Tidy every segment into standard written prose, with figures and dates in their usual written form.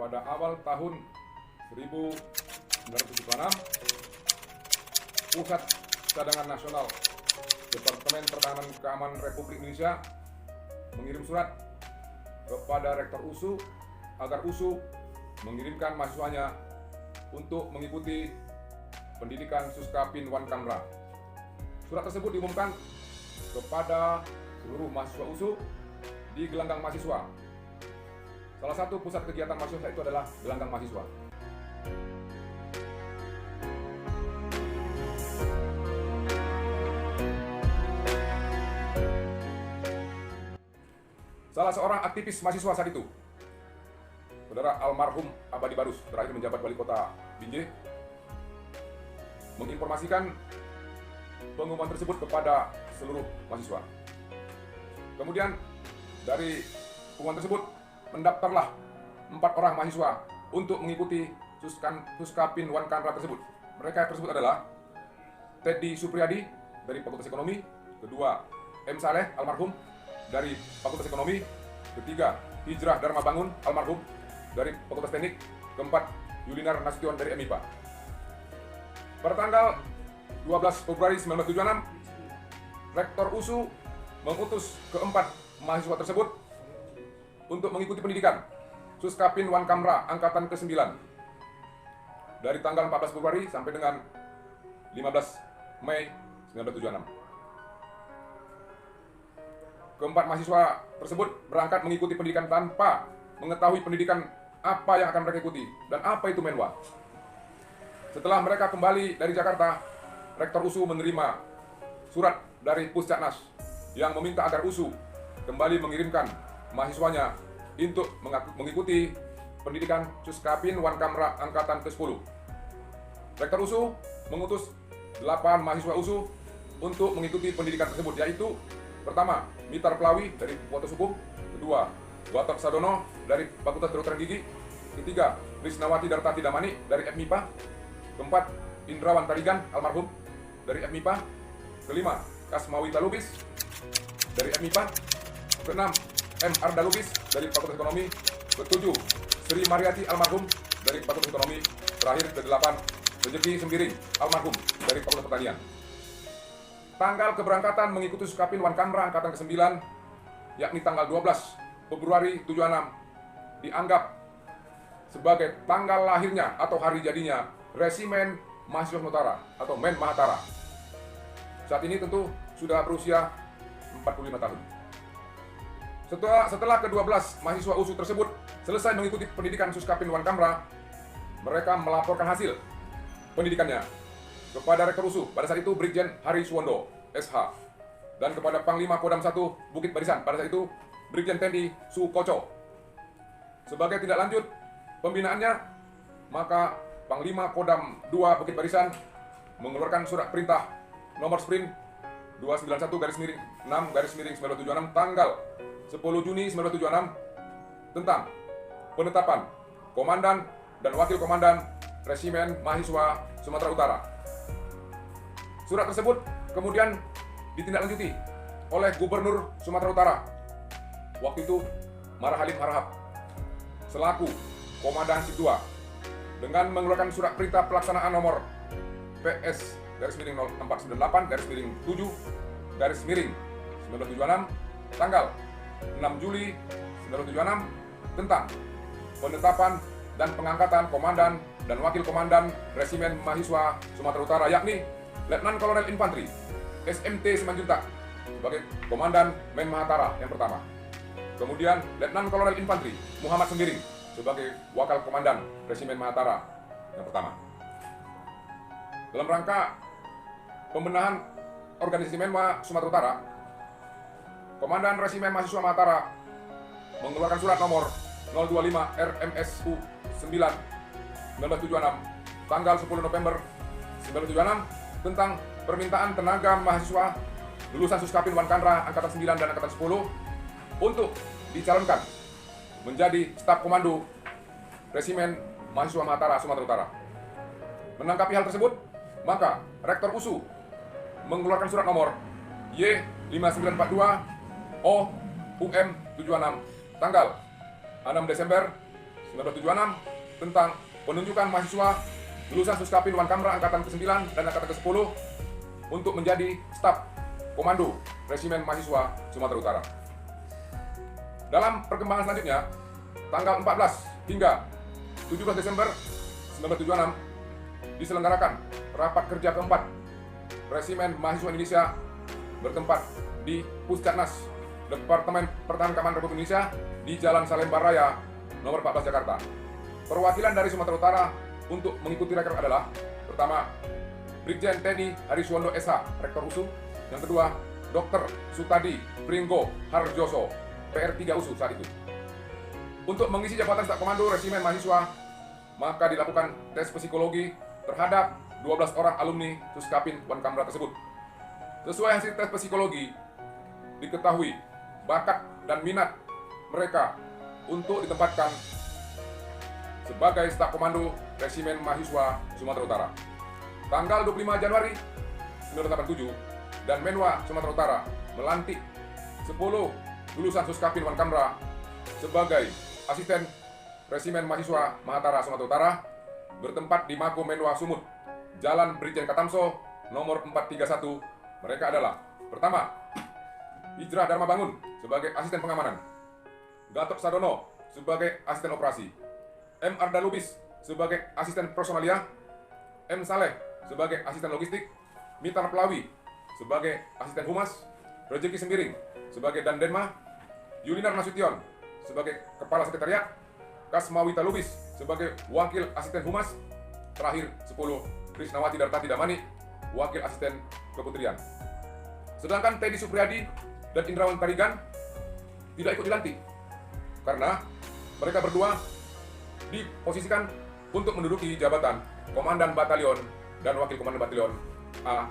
pada awal tahun 1976, Pusat Cadangan Nasional Departemen Pertahanan Keamanan Republik Indonesia mengirim surat kepada Rektor USU agar USU mengirimkan mahasiswanya untuk mengikuti pendidikan Suskapin Wan Kamra. Surat tersebut diumumkan kepada seluruh mahasiswa USU di gelanggang mahasiswa. Salah satu pusat kegiatan mahasiswa itu adalah gelanggang mahasiswa. Salah seorang aktivis mahasiswa saat itu, saudara almarhum Abadi Barus, terakhir menjabat wali kota Binjai, menginformasikan pengumuman tersebut kepada seluruh mahasiswa. Kemudian dari pengumuman tersebut mendaftarlah 4 orang mahasiswa untuk mengikuti Suskapin Wan Kamra tersebut. Mereka tersebut adalah Teddy Supriyadi dari Fakultas Ekonomi, kedua M. Saleh almarhum dari Fakultas Ekonomi, ketiga Hijrah Dharma Bangun almarhum dari Fakultas Teknik, keempat Yulinar Nasution dari MIPA. Pada tanggal 12 Februari 1976, Rektor USU mengutus keempat mahasiswa tersebut untuk mengikuti pendidikan Suskapin Wan Kamra angkatan ke-9 dari tanggal 14 Februari sampai dengan 15 Mei 1976. Keempat mahasiswa tersebut berangkat mengikuti pendidikan tanpa mengetahui pendidikan apa yang akan mereka ikuti dan apa itu Menwa. Setelah mereka kembali dari Jakarta, Rektor USU menerima surat dari Puscatnas yang meminta agar USU kembali mengirimkan mahasiswanya untuk mengikuti pendidikan Suskapin Wan Kamra angkatan ke-10. Rektor USU mengutus 8 mahasiswa USU untuk mengikuti pendidikan tersebut, yaitu pertama, Mitar Pelawi dari Fakultas Hukum, kedua, Gatot Sadono dari Fakultas Kedokteran Gigi, ketiga, Risnawati Dartati Damani dari FMIPA, keempat, Indrawan Tarigan almarhum dari FMIPA, kelima, Kasmawita Lubis dari FMIPA, keenam, M. Arda Lubis dari Fakultas Ekonomi, ketujuh, Sri Mariati almarhum dari Fakultas Ekonomi, terakhir kedelapan, Rezeki Sembiring almarhum dari Fakultas Pertanian. Tanggal keberangkatan mengikuti Suskapin Wan Kamra angkatan ke-9, yakni tanggal 12 Februari 76, dianggap sebagai tanggal lahirnya atau hari jadinya Resimen Mahasiswa Nusantara atau Men Mahatara. Saat ini tentu sudah berusia 45 tahun. Setelah ke-12 mahasiswa USU tersebut selesai mengikuti pendidikan Suskapin Wan Kamra, mereka melaporkan hasil pendidikannya kepada Rektor USU, pada saat itu Brigjen Hari Suwondo, SH, dan kepada Panglima Kodam 1 Bukit Barisan, pada saat itu Brigjen TNI Sukoco. Sebagai tindak lanjut pembinaannya, maka Panglima Kodam 2 Bukit Barisan mengeluarkan surat perintah nomor sprint 291/6/1976 tanggal 10 Juni 1976 tentang penetapan Komandan dan Wakil Komandan Resimen Mahasiswa Sumatera Utara. Surat tersebut kemudian ditindaklanjuti oleh Gubernur Sumatera Utara waktu itu Marhalim Harahap selaku Komandan Sip 2 dengan mengeluarkan surat perintah pelaksanaan nomor PS-0478-7-976 tanggal 6 Juli 1976 tentang penetapan dan pengangkatan Komandan dan Wakil Komandan Resimen Mahasiswa Sumatera Utara, yakni Letnan Kolonel Infanteri SMT Simanjuntak sebagai Komandan Men Mahatara yang pertama. Kemudian Letnan Kolonel Infanteri Muhammad Sembiring sebagai Wakil Komandan Resimen Mahatara yang pertama. Dalam rangka pembenahan organisasi Menwa Sumatera Utara, Komandan Resimen Mahasiswa Mahatara mengeluarkan surat nomor 025 RMSU 9/1976 tanggal 10 November 1976 tentang permintaan tenaga mahasiswa lulusan Suskapin Wan Kamra angkatan 9 dan angkatan 10 untuk dicalonkan menjadi staf komando Resimen Mahasiswa Mahatara Sumatera Utara. Menanggapi hal tersebut, maka Rektor USU mengeluarkan surat nomor Y5942 OUM 76 tanggal 6 Desember 1976 tentang penunjukan mahasiswa lulusan Suskapin Wankamra Angkatan ke-9 dan Angkatan ke-10 untuk menjadi staf komando Resimen Mahasiswa Sumatera Utara. Dalam perkembangan selanjutnya, tanggal 14 hingga 17 Desember 1976 diselenggarakan rapat kerja keempat Resimen Mahasiswa Indonesia bertempat di Puskesmas Departemen Pertahanan Keamanan Republik Indonesia di Jalan Salemba Raya nomor 14 Jakarta. Perwakilan dari Sumatera Utara untuk mengikuti rekrut adalah pertama Brigjen TNI Hariswondo SH, Rektor USU. Yang kedua, Dr. Sutadi Pringgo Harjoso, PR3 USU saat itu. Untuk mengisi jabatan staf komando Resimen Mahasiswa, maka dilakukan tes psikologi terhadap 12 orang alumni Suskapin Wankamra tersebut. Sesuai hasil tes psikologi, diketahui bakat dan minat mereka untuk ditempatkan sebagai staf komando Resimen Mahasiswa Sumatera Utara. Tanggal 25 Januari 1987 dan Menwa Sumatera Utara melantik 10 lulusan Suskapin Wankamra sebagai asisten Resimen Mahasiswa Mahatara Sumatera Utara bertempat di Mako Menwa Sumut, Jalan Brigjen Katamso nomor 431. Mereka adalah pertama, Hijrah Dharma Bangun sebagai asisten pengamanan, Gatot Sadono sebagai asisten operasi, M. Arda Lubis sebagai asisten personalia, M. Saleh sebagai asisten logistik, Mitar Pelawi sebagai asisten humas, Rezeki Sembiring sebagai Dandenma, Yulinar Nasution sebagai kepala sekretariat, Kasmawita Lubis sebagai wakil asisten humas, terakhir 10 Krisnawati Dartati Damani wakil asisten keputrian. Sedangkan Teddy Supriyadi dan Indrawan Tarigan tidak ikut dilantik karena mereka berdua diposisikan untuk menduduki jabatan Komandan Batalion dan Wakil Komandan Batalion A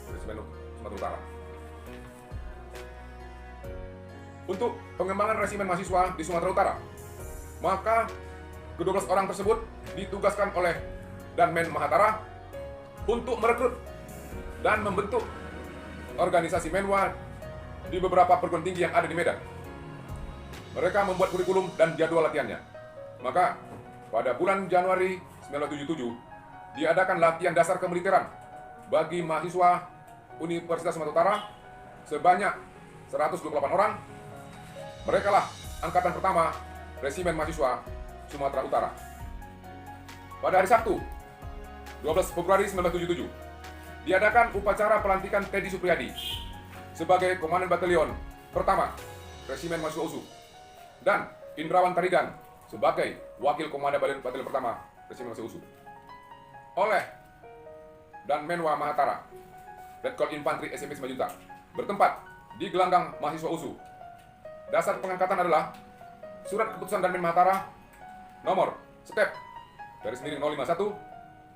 Resimen Sumatera Utara. Untuk pengembangan Resimen Mahasiswa di Sumatera Utara, maka ke-12 orang tersebut ditugaskan oleh Danmen Mahatara untuk merekrut dan membentuk organisasi Menwa di beberapa perguruan tinggi yang ada di Medan. Mereka membuat kurikulum dan jadwal latihannya. Maka pada bulan Januari 1977 diadakan latihan dasar kemiliteran bagi mahasiswa Universitas Sumatera Utara sebanyak 128 orang. Mereka lah angkatan pertama Resimen Mahasiswa Sumatera Utara. Pada hari Sabtu 12 Februari 1977 diadakan upacara pelantikan Teddy Supriyadi sebagai Komandan Batalion Pertama Resimen Mahasiswa USU dan Indrawan Tarigan sebagai Wakil Komandan Batalion Pertama Resimen Mahasiswa USU oleh dan Menwa Mahatara Letkol Infantri SMP Simalungun bertempat di gelanggang mahasiswa USU. Dasar pengangkatan adalah Surat Keputusan Danmen Mahatara nomor step /051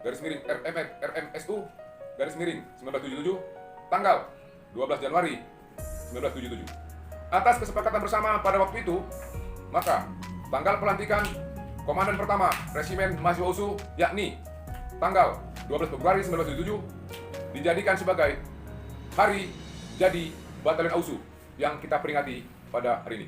RMSU /1977 tanggal 12 Januari 1977. Atas kesepakatan bersama pada waktu itu, maka tanggal pelantikan Komandan Pertama Resimen Mahasiswa USU yakni tanggal 12 Februari 1977 dijadikan sebagai hari jadi Batalion USU yang kita peringati pada hari ini.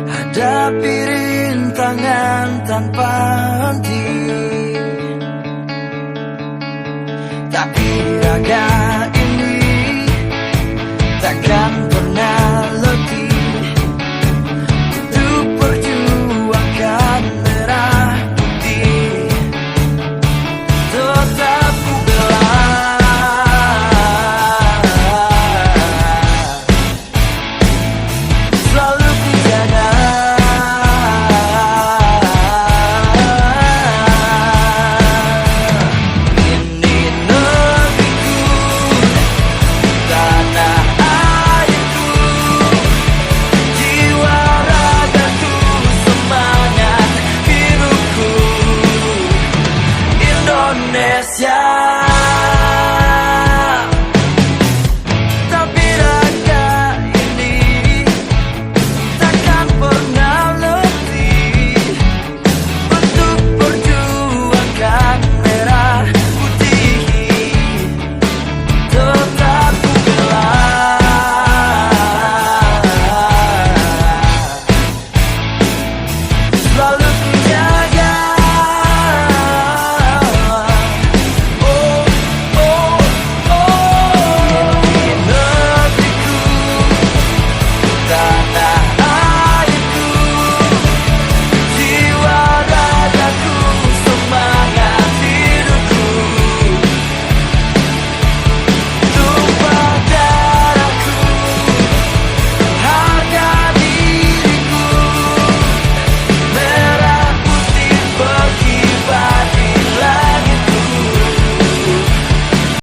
Hadapi rintangan tanpa henti, tapi raga ini takkan